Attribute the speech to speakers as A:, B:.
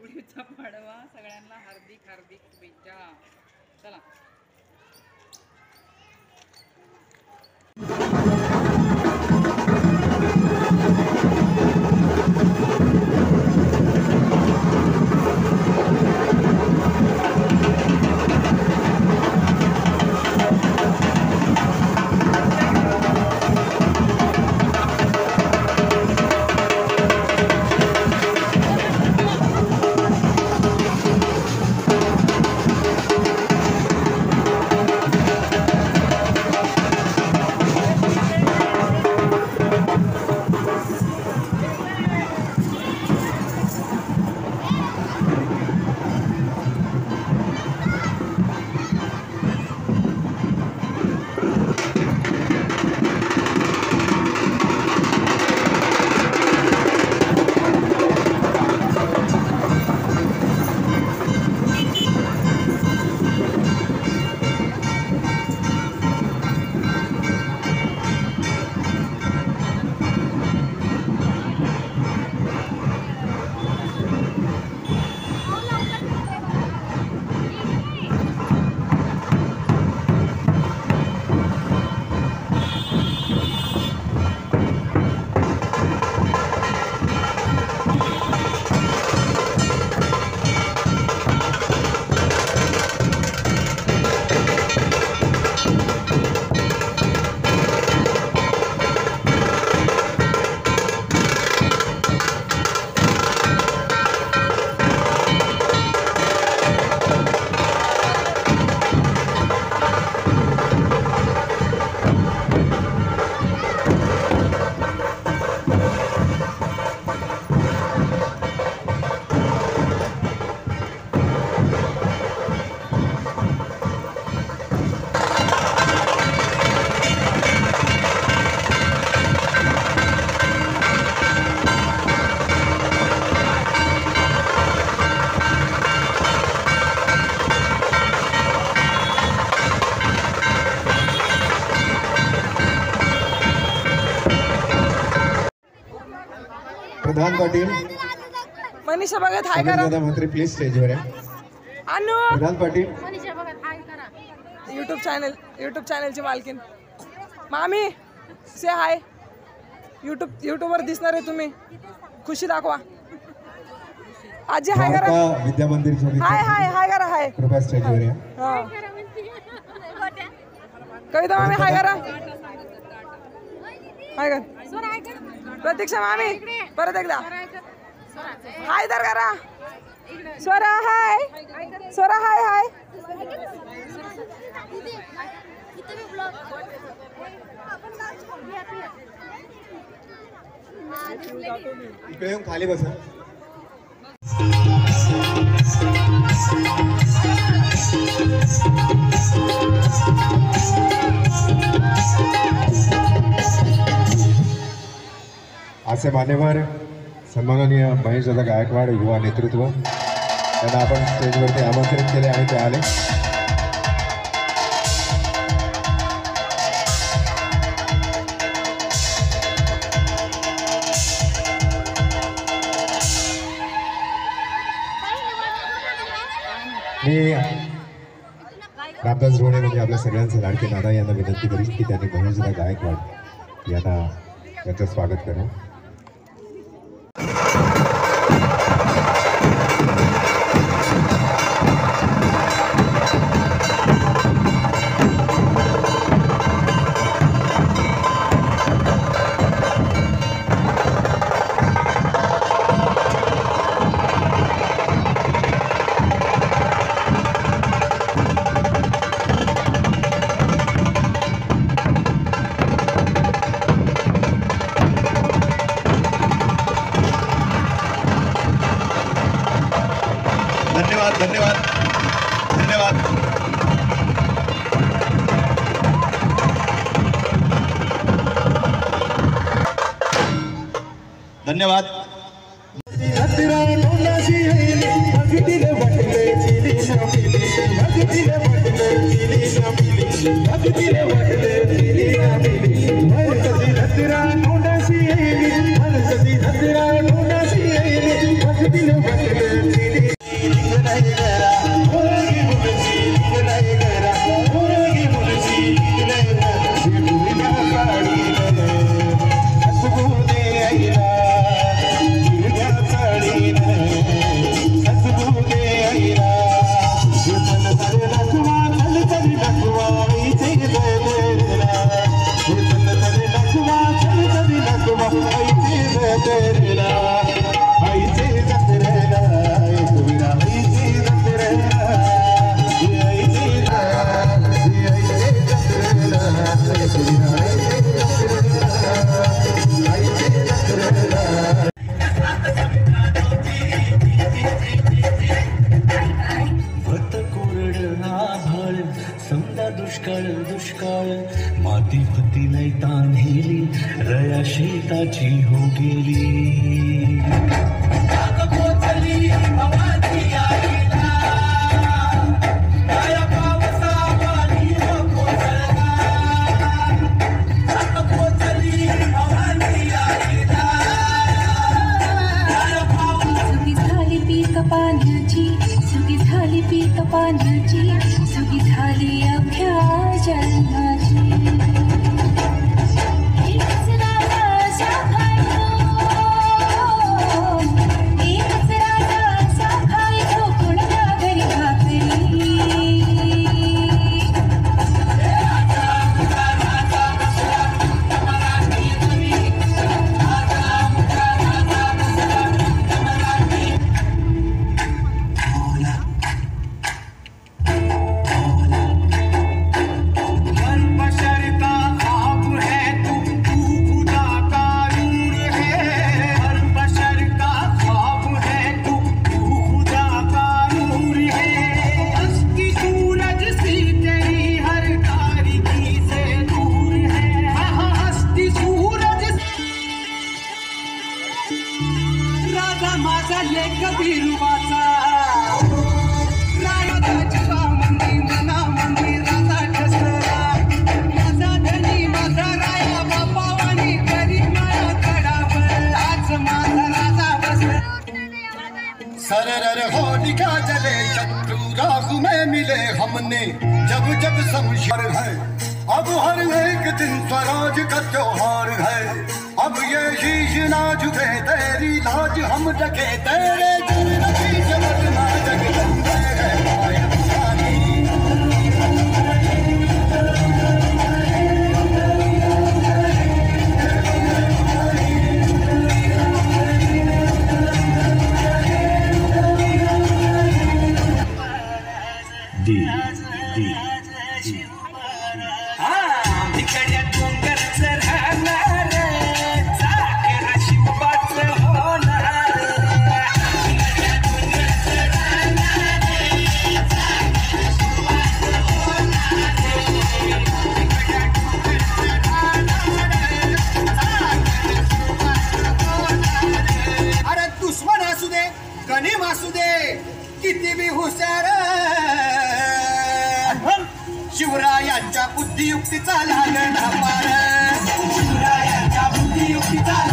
A: गुढीचा पाडवा सगळ्यांना हार्दिक हार्दिक शुभेच्छा. चला
B: प्रधान पाटील
C: मनीषा भगत हाय करा.
B: मंत्री प्लीज स्टेजवर आहे.
C: अनु
B: प्रधान पाटील
C: यूट्यूब चॅनलची मालकीन मामी से हाय. यूट्यूबवर दिसणार आहे तुम्ही. खुशी दाखवा. आजी हाय करा.
B: विद्या मंदिर
C: हाय हाय हाय करा. हाय
B: कृपया स्टेजवर या.
C: कविता मामी हाय करा. हाय कर. प्रतीक्षा मामी परत एकदा हाय तर करा. स्वरा हाय. स्वरा हाय हाय.
B: इकडे येऊन खाली बसा. असे मान्यवर सन्माननीय महेशदादा गायकवाड युवा नेतृत्व त्यांना आपण स्टेजवरती आमंत्रित केले आणि ते आले. मी रामदास रोणे म्हणजे आपल्या सगळ्यांचे लाडके दादा यांना विनंती करीन की त्यांनी महेशदादा गायकवाड यांना त्यांचं स्वागत करा. धन्यवाद धन्यवाद धन्यवाद धन्यवाद
D: काळ दुष्काळ माती फती लय तान्हेली रया शेताची हो गेली जाग पोचली भवानी आईला काया पावसा पाणी हो कोसळला जाग पोचली भवानी आईला काया पावसा
E: सुगी झाली पीक पाण्याची सुगी झाली पीक पाण्याची सुगी झाली अभ्या जन्माची एकच राजा साखायचो एकच राजा साखायचो कोणत्या घरी भाकरी
D: राजा माझा लेख बिरुवाचा रायदाची मंदी मना मंदी राजा ठसला माझा धनी माझा राया बापावानी करी माया कडावर आज माझा राजा बसला सरर होलिका जले शत्रु राहु में मिले हमने जब जब शमशेर है अब हर एक दिन स्वराज का त्योहार है अब ये शीश ना झुके तेरी लाज हम रखे तेरे दिल की जगत ना जगदम्बे है माया भवानी दी दी तिकडे डोंगरच राहणार साखर शिवबाच होणार अरे दुश्मन असू दे गणिम असू दे किती बी हुशार शिवरायांच्या बुद्धियुक्तीचा लागला पार शिवरायांच्या बुद्धियुक्तीचा